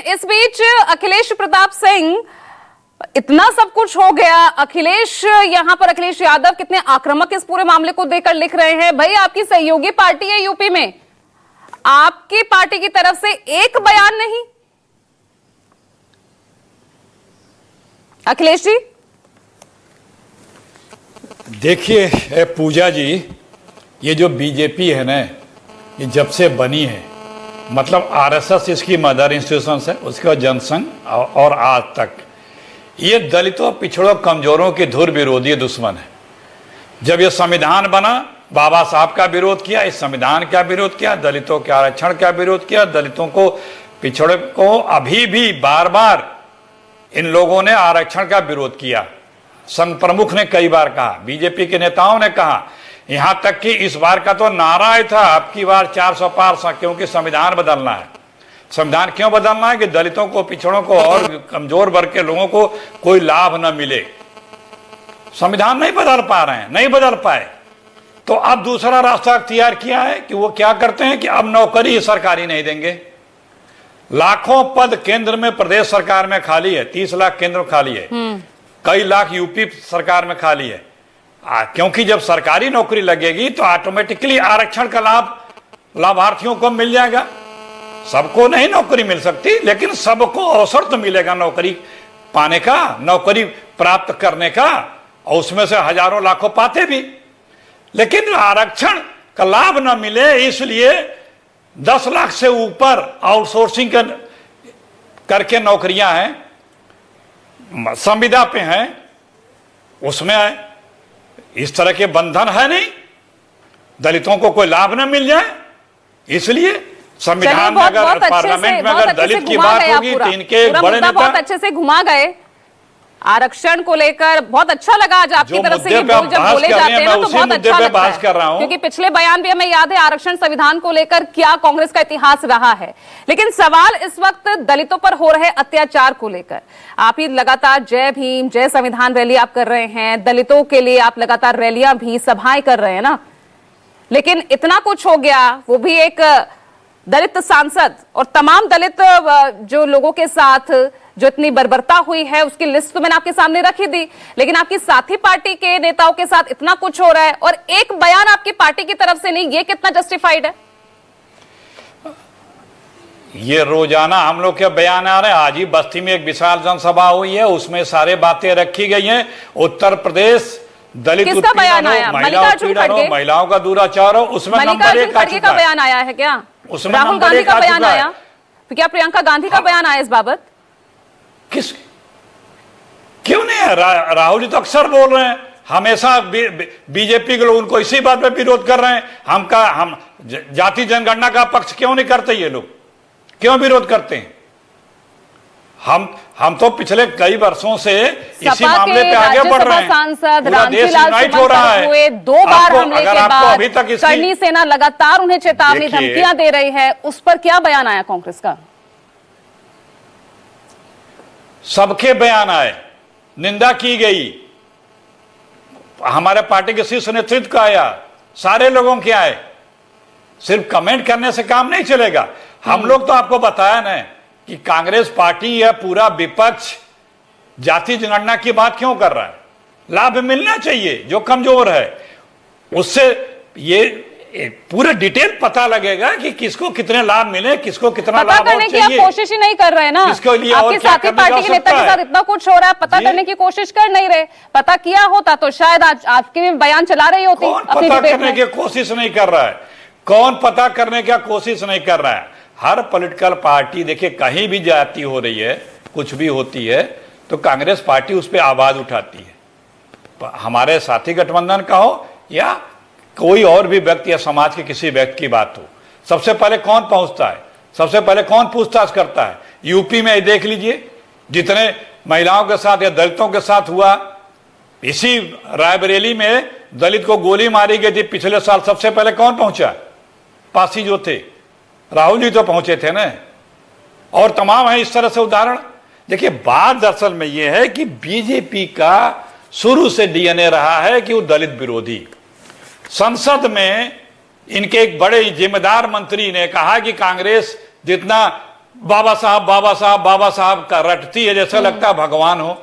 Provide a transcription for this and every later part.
इस बीच अखिलेश प्रताप सिंह, इतना सब कुछ हो गया, अखिलेश यहां पर अखिलेश यादव कितने आक्रामक इस पूरे मामले को देखकर लिख रहे हैं। भाई आपकी सहयोगी पार्टी है यूपी में, आपकी पार्टी की तरफ से एक बयान नहीं। अखिलेश जी देखिए पूजा जी, ये जो बीजेपी है ना, ये जब से बनी है, मतलब आरएसएस इसकी मदर इंस्टीट्यूशन है, उसके बाद जनसंघ और आज तक ये दलितों, पिछड़ों, कमजोरों की धुर विरोधी दुश्मन है। जब ये संविधान बना, बाबा साहब का विरोध किया, इस संविधान का विरोध किया, दलितों के आरक्षण का विरोध किया, दलितों को, पिछड़ों को, अभी भी बार बार इन लोगों ने आरक्षण का विरोध किया। संघ प्रमुख ने कई बार कहा, बीजेपी के नेताओं ने कहा, यहां तक कि इस बार का तो नारा ही था, अब की बार 400 पार, क्योंकि संविधान बदलना है। संविधान क्यों बदलना है? कि दलितों को, पिछड़ों को और कमजोर वर्ग के लोगों को कोई लाभ न मिले। संविधान नहीं बदल पा रहे हैं, नहीं बदल पाए, तो अब दूसरा रास्ता अख्तियार किया है कि वो क्या करते हैं कि अब नौकरी सरकारी नहीं देंगे। लाखों पद केंद्र में, प्रदेश सरकार में खाली है, 30 लाख केंद्र खाली है, कई लाख यूपी सरकार में खाली है। क्योंकि जब सरकारी नौकरी लगेगी तो ऑटोमेटिकली आरक्षण का लाभ लाभार्थियों को मिल जाएगा। सबको नहीं नौकरी मिल सकती, लेकिन सबको अवसर तो मिलेगा नौकरी पाने का, नौकरी प्राप्त करने का, और उसमें से हजारों लाखों पाते भी। लेकिन आरक्षण का लाभ न मिले, इसलिए 10 लाख से ऊपर आउटसोर्सिंग करके नौकरियां हैं, संविदा पे हैं, उसमें इस तरह के बंधन है नहीं, दलितों को कोई लाभ न मिल जाए। इसलिए संविधान में, अगर पार्लियामेंट में अगर दलित की बात होगी तो इनके एक बड़े नेता बहुत अच्छे से घुमा गए आरक्षण को लेकर। बहुत अच्छा लगा आज आपकी तरफ से ये जब बोले जाते हैं ना, तो बहुत अच्छा लगता है, क्योंकि पिछले बयान भी हमें याद है आरक्षण संविधान को लेकर क्या कांग्रेस का इतिहास रहा है। लेकिन सवाल इस वक्त दलितों पर हो रहे अत्याचार को लेकर। आप ही लगातार जय भीम, जय संविधान रैली आप कर रहे हैं, दलितों के लिए आप लगातार रैलियां भी, सभाएं कर रहे हैं ना, लेकिन इतना कुछ हो गया, वो भी एक दलित सांसद और तमाम दलित जो लोगों के साथ जो इतनी बर्बरता हुई है उसकी लिस्ट तो मैंने आपके सामने रखी दी, लेकिन आपकी साथी पार्टी के नेताओं के साथ इतना कुछ हो रहा है और एक बयान आपकी पार्टी की तरफ से नहीं, ये कितना जस्टिफाइड है? ये रोजाना हम लोग के बयान आ रहे हैं। आज ही बस्ती में एक विशाल जनसभा हुई है, उसमें सारे बातें रखी गई हैं। उत्तर प्रदेश दलित उत्पीड़न हो, महिला उत्पीड़न हो, महिलाओं का दुराचार हो, उसमें नंबर 1 का बयान आया है क्या? उसमें राहुल गांधी का बयान आया? तो क्या प्रियंका गांधी का बयान आया इस बाबत? क्यों नहीं है? राहुल जी तो अक्सर बोल रहे हैं, हमेशा बीजेपी के लोग उनको इसी बात पे विरोध कर रहे हैं। हम जाति जनगणना का पक्ष क्यों नहीं करते? ये लोग क्यों विरोध करते हैं? हम तो पिछले कई वर्षों से इसी मामले पे आगे बढ़ रहे हैं। सांसद पूरा देश यूनाइट हो रहा है। हुए 2 बार हमले के बाद अभी तक करनी सेना लगातार उन्हें चेतावनी, धमकियां दे रही है, उस पर क्या बयान आया कांग्रेस का? सबके बयान आए, निंदा की गई, हमारे पार्टी के शीर्ष नेतृत्व का आया, सारे लोगों के आए। सिर्फ कमेंट करने से काम नहीं चलेगा। हम लोग तो आपको बताया ना कि कांग्रेस पार्टी या पूरा विपक्ष जाति जनगणना की बात क्यों कर रहा है? लाभ मिलना चाहिए जो कमजोर है, उससे ये पूरा डिटेल पता लगेगा कि किसको कितने लाभ मिले, किसको कितना लाभ करने की आप कोशिश ही नहीं कर रहे ना। किसको लिए आपके साथी पार्टी के नेता के साथ इतना कुछ हो रहा है, पता करने की कोशिश कर नहीं रहे। पता किया होता तो शायद आज आपके बयान चला रही होती। कौन पता करने की कोशिश नहीं कर रहा है? कौन पता करने की कोशिश नहीं कर रहा है? हर पॉलिटिकल पार्टी, देखिए कहीं भी जाती हो रही है, कुछ भी होती है तो कांग्रेस पार्टी उस पर आवाज उठाती है। हमारे साथी गठबंधन का हो या कोई और भी व्यक्ति या समाज के किसी व्यक्ति की बात हो, सबसे पहले कौन पहुंचता है? सबसे पहले कौन पूछताछ करता है? यूपी में देख लीजिए, जितने महिलाओं के साथ या दलितों के साथ हुआ, इसी रायबरेली में दलित को गोली मारी गई थी पिछले साल, सबसे पहले कौन पहुंचा? पासी जो थे, राहुल जी तो पहुंचे थे ना, और तमाम है इस तरह से उदाहरण। देखिए बात दरअसल में यह है कि बीजेपी का शुरू से डीएनए रहा है कि वो दलित विरोधी। संसद में इनके एक बड़े जिम्मेदार मंत्री ने कहा कि कांग्रेस जितना बाबा साहब का रटती है, जैसा लगता है भगवान हो।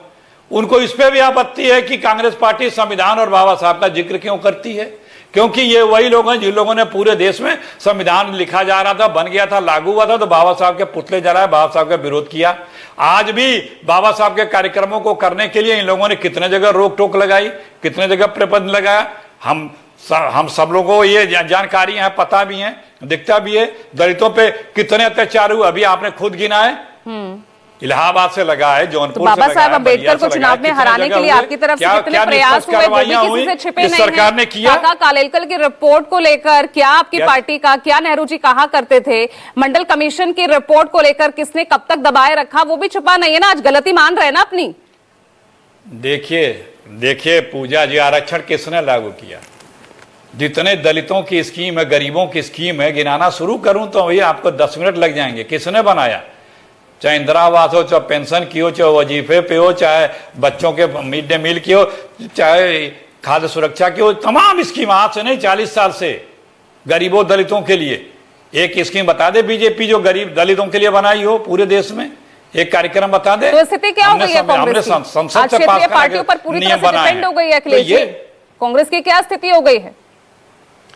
उनको इस पे भी आपत्ति है कि कांग्रेस पार्टी संविधान और बाबा साहब का जिक्र क्यों करती है, क्योंकि ये वही लोग हैं जिन लोगों ने पूरे देश में संविधान लिखा जा रहा था, बन गया था, लागू हुआ था, तो बाबा साहब के पुतले जलाए, बाबा साहब का विरोध किया। आज भी बाबा साहब के कार्यक्रमों को करने के लिए इन लोगों ने कितने जगह रोक टोक लगाई, कितने जगह प्रतिबंध लगाया। हम सब लोगों को ये जानकारी है, पता भी है, दिखता भी है। दलितों पे कितने अत्याचार हुए अभी आपने खुद गिना है। इलाहाबाद से लगा है, जौनपुर तो बाबा साहब अम्बेडकर को चुनाव में हराने के लिए आपकी तरफ से कितने प्रयास हुए, वो भी किसी से छिपे नहीं सरकार ने किया। काका कालेलकर की रिपोर्ट को लेकर क्या आपकी पार्टी का, क्या नेहरू जी कहा करते थे, मंडल कमीशन की रिपोर्ट को लेकर किसने कब तक दबाए रखा, वो भी छुपा नहीं है ना। आज गलती मान रहे हैं ना अपनी। देखिए पूजा जी, आरक्षण किसने लागू किया? जितने दलितों की स्कीम है, गरीबों की स्कीम है, गिनाना शुरू करूं तो भैया आपको 10 मिनट लग जाएंगे। किसने बनाया? चाहे इंदिरा आवास हो, चाहे पेंशन की हो, चाहे वजीफे पे हो, चाहे बच्चों के मिड डे मील की हो, चाहे खाद्य सुरक्षा की हो, तमाम स्कीम आज से नहीं 40 साल से गरीबों दलितों के लिए। एक स्कीम बता दे बीजेपी जो गरीब दलितों के लिए बनाई हो पूरे देश में, एक कार्यक्रम बता दे। तो स्थिति क्या हो गई है कांग्रेस की? संसद से पास पार्टियों पर पूरी तरह से डिपेंड हो गई है अखिलेश जी। कांग्रेस की क्या स्थिति हो गई है?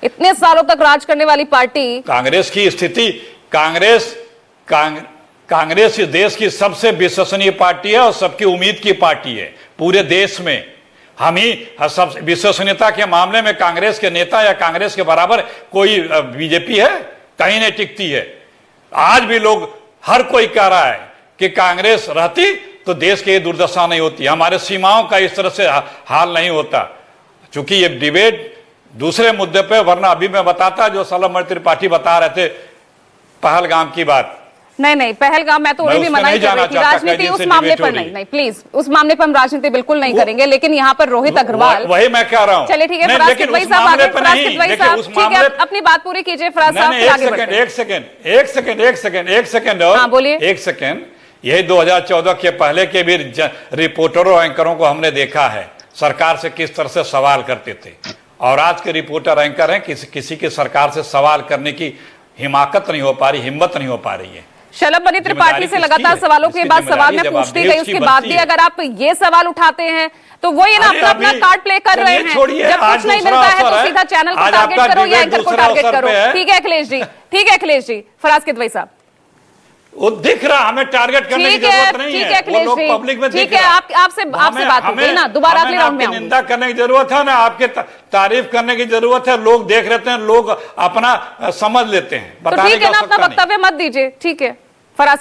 इतने सालों तक राज करने वाली पार्टी। कांग्रेस की स्थिति, कांग्रेस इस देश की सबसे विश्वसनीय पार्टी है और सबकी उम्मीद की पार्टी है पूरे देश में। हम ही सब विश्वसनीयता के मामले में कांग्रेस के नेता या कांग्रेस के बराबर कोई बीजेपी है? कहीं नहीं टिकती है। आज भी लोग, हर कोई कह रहा है कि कांग्रेस रहती तो देश की दुर्दशा नहीं होती, हमारे सीमाओं का इस तरह से हाल नहीं होता। चूंकि ये डिबेट दूसरे मुद्दे पे, वरना अभी मैं बताता जो सलम त्रिपाठी बता रहे थे पहलगाम की बात। नहीं पहलगाम मैं तो वही भी मना कर रही थी, राजनीति उस मामले पर नहीं प्लीज, उस मामले पर हम राजनीति बिल्कुल नहीं करेंगे। लेकिन यहाँ पर रोहित अग्रवाल, वही मैं कह रहा हूँ। चलिए ठीक है, फराज किदवई साहब आगे, फराज किदवई साहब ठीक है, अपनी बात पूरी कीजिए फराज साहब, फिर आगे बढ़ते हैं। एक सेकंड और हाँ बोलिए। एक सेकंड, यही 2014 के पहले के भी रिपोर्टरों एंकरों को हमने देखा है सरकार से किस तरह से सवाल करते थे, और आज के रिपोर्टर एंकर हैं किसी की सरकार से सवाल करने की हिमाकत नहीं हो पा रही, हिम्मत नहीं हो पा रही है। शलभ बनी त्रिपाठी से लगातार सवालों के बाद सवाल मैं पूछती गई, उसके बाद भी अगर आप ये सवाल उठाते हैं तो वो ये ना अपना कार्ड प्ले कर रहे हैं। जब कुछ नहीं मिलता है तो सीधा चैनल को टारगेट करो या एंकर को टारगेट करो। ठीक है अखिलेश जी, ठीक है अखिलेश जी। फराज किदवई साहब, वो दिख रहा, हमें टारगेट करने की जरूरत नहीं है। ठीक है अखिलेश जी, पब्लिक में ठीक है, आपसे बात होगी ना, दोबारा अगले राउंड में निंदा करने की जरूरत है ना, आपके तारीफ करने की जरूरत है। लोग देख रहे हैं, लोग अपना समझ लेते हैं। तो ठीक है ना, अपना वक्तव्य मत दीजिए। ठीक है फराज